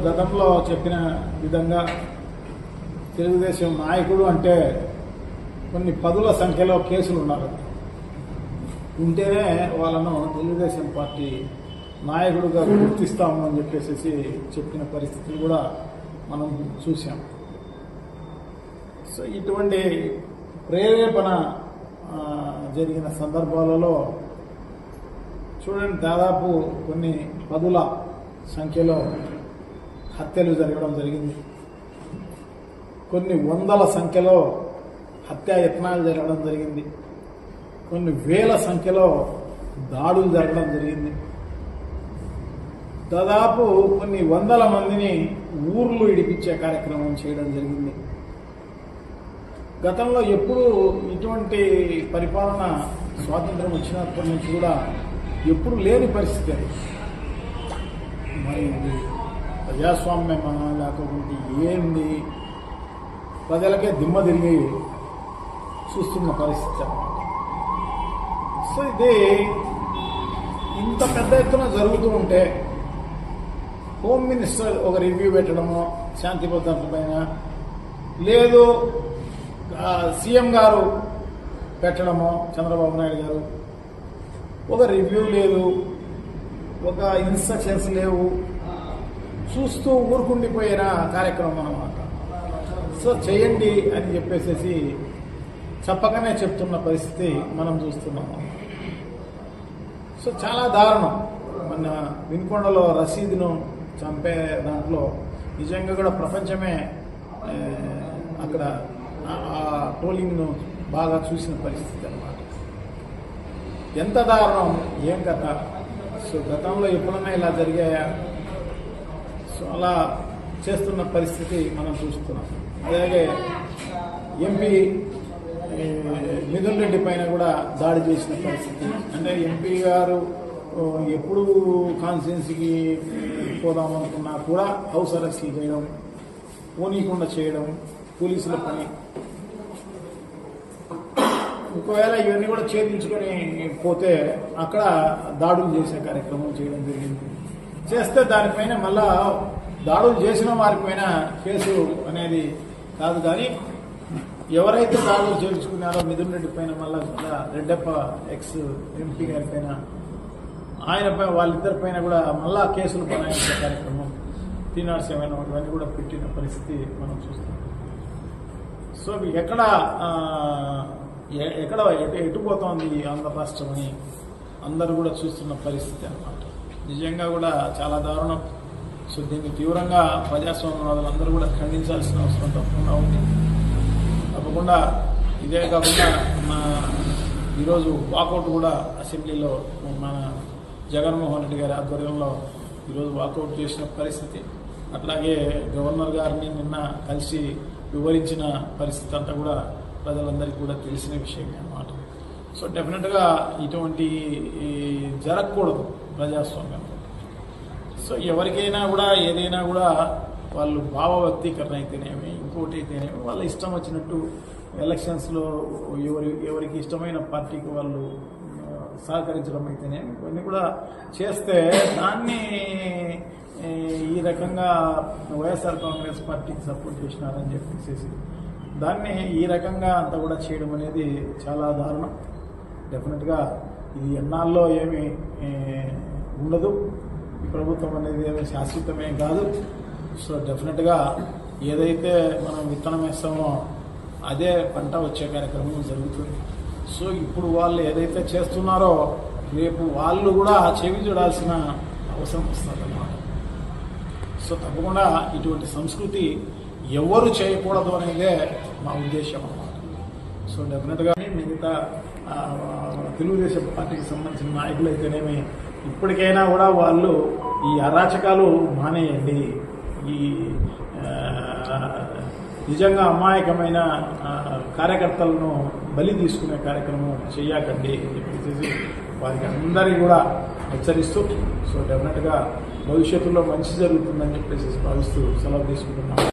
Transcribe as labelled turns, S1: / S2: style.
S1: గతంలో చెప్పిన విధంగా తెలుగుదేశం నాయకుడు అంటే కొన్ని పదుల సంఖ్యలో కేసులు ఉన్నారు. ఉంటేనే వాళ్ళను తెలుగుదేశం పార్టీ నాయకుడుగా గుర్తిస్తాము అని చెప్పేసి చెప్పిన పరిస్థితులు కూడా మనం చూసాం. సో ఇటువంటి ప్రేరేపణ జరిగిన సందర్భాలలో చూడండి, దాదాపు కొన్ని పదుల సంఖ్యలో హత్యలు జరగడం జరిగింది. కొన్ని వందల సంఖ్యలో హత్యాయత్నాలు జరగడం జరిగింది. కొన్ని వేల సంఖ్యలో దాడులు జరగడం జరిగింది. దాదాపు కొన్ని వందల మందిని ఊర్లు ఇడిపించే కార్యక్రమం చేయడం జరిగింది. గతంలో ఎప్పుడు ఇటువంటి పరిపాలన స్వాతంత్రం వచ్చినప్పటి నుంచి కూడా ఎప్పుడు లేని పరిస్థితి అది. మరి ప్రజాస్వామ్యమా లేకపోతే ఏంది, ప్రజలకే దిమ్మ తిరిగి చూస్తున్న పరిస్థితి అన్నమాట. సో ఇది ఇంత పెద్ద ఎత్తున జరుగుతూ ఉంటే హోమ్ మినిస్టర్ ఒక రివ్యూ పెట్టడము శాంతి భద్రతల పైన, లేదు సీఎం గారు పెట్టడము చంద్రబాబు నాయుడు గారు, ఒక రివ్యూ లేదు, ఒక ఇన్స్ట్రక్షన్స్ లేవు, చూస్తూ ఊరుకుండిపోయిన కార్యక్రమం అన్నమాట. సో చేయండి అని చెప్పేసి చెప్పకనే చెప్తున్న పరిస్థితి మనం చూస్తున్నాము. సో చాలా దారుణం. మన వినుకొండలో రసీదును చంపే దాంట్లో నిజంగా కూడా ప్రపంచమే అక్కడ ఆ ట్రోలింగ్ను బాగా చూసిన పరిస్థితి అన్నమాట. ఎంత దారుణం, ఏం కథ. సో గతంలో ఎప్పుడన్నా ఇలా జరిగాయా? సో అలా చేస్తున్న పరిస్థితి మనం చూస్తున్నాం. అలాగే ఎంపీ మిథున్ రెడ్డి పైన కూడా దాడి చేసిన పరిస్థితి. అంటే ఎంపీ గారు ఎప్పుడు కాన్స్టిట్యున్సీకి పోదామనుకున్నా కూడా హౌస్ అరెస్టులు చేయడం, పోనీయకుండా చేయడం పోలీసుల పని. ఒకవేళ ఇవన్నీ కూడా ఛేదించుకొని పోతే అక్కడ దాడులు చేసే కార్యక్రమం చేయడం జరిగింది. చేస్తే దానిపైన మళ్ళా దాడులు చేసిన వారిపైన కేసు అనేది కాదు, కానీ ఎవరైతే దాడులు చేర్చుకున్నారో మిథున్ రెడ్డి పైన మళ్ళా రెడ్డప్ప ఎక్స్ ఎంపీ గారి పైన, ఆయనపై వాళ్ళిద్దరి పైన కూడా మళ్ళా కేసులు బనాయించే కార్యక్రమం 307 ఇవన్నీ కూడా పెట్టిన పరిస్థితి మనం చూస్తాం. సో ఎక్కడ ఎటుపోతోంది ఆంధ్ర రాష్ట్రం అని అందరూ కూడా చూస్తున్న పరిస్థితి అన్నమాట. నిజంగా కూడా చాలా దారుణం. సో దీన్ని తీవ్రంగా ప్రజాస్వామ్యవాదులందరూ కూడా ఖండించాల్సిన అవసరం తప్పకుండా ఉంది. తప్పకుండా ఇదే కాకుండా ఈరోజు వాకౌట్ కూడా అసెంబ్లీలో మన జగన్మోహన్ రెడ్డి గారి ఆధ్వర్యంలో ఈరోజు వాకౌట్ చేసిన పరిస్థితి. అట్లాగే గవర్నర్ గారిని నిన్న కలిసి వివరించిన పరిస్థితి అంతా కూడా ప్రజలందరికీ కూడా తెలిసిన విషయమే అన్నమాట. సో డెఫినెట్గా ఇటువంటి జరగకూడదు ప్రజాస్వామ్యంలో. సో ఎవరికైనా కూడా ఏదైనా కూడా వాళ్ళు భావ వ్యక్తీకరణ అయితేనేమి, ఇంకోటి అయితేనేమి, వాళ్ళ ఇష్టం వచ్చినట్టు ఎలక్షన్స్లో ఎవరికి ఇష్టమైన పార్టీకి వాళ్ళు సహకరించడం అయితేనేమి ఇవన్నీ కూడా చేస్తే దాన్ని ఈ రకంగా వైఎస్ఆర్ కాంగ్రెస్ పార్టీకి సపోర్ట్ చేసినారని చెప్పేసి దాన్ని ఈ రకంగా అంతా కూడా చేయడం అనేది చాలా దారుణం. డెఫినెట్గా ఇది ఎన్నాళ్ళలో ఏమీ ఉండదు. ఈ ప్రభుత్వం అనేది ఏమీ శాశ్వతమే కాదు. సో డెఫినెట్గా ఏదైతే మనం విత్తనం వేస్తామో అదే పంట వచ్చే కార్యక్రమం జరుగుతుంది. సో ఇప్పుడు వాళ్ళు ఏదైతే చేస్తున్నారో రేపు వాళ్ళు కూడా చెవి చూడాల్సిన అవసరం వస్తుందన్నమాట. సో తప్పకుండా ఇటువంటి సంస్కృతి ఎవరు చేయకూడదు అనేదే మా ఉద్దేశం అన్నమాట. సో డెఫినెట్గా మిగతా తెలుగుదేశం పార్టీకి సంబంధించిన నాయకులు అయితేనేమి ఇప్పటికైనా కూడా వాళ్ళు ఈ అరాచకాలు మానేయండి. ఈ నిజంగా అమాయకమైన కార్యకర్తలను బలి తీసుకునే కార్యక్రమం చేయకండి అని చెప్పేసి వారికి అందరికీ కూడా హెచ్చరిస్తూ, సో డెఫినెట్గా భవిష్యత్తులో మంచి జరుగుతుందని చెప్పేసి భావిస్తూ సెలవు తీసుకుంటున్నాం.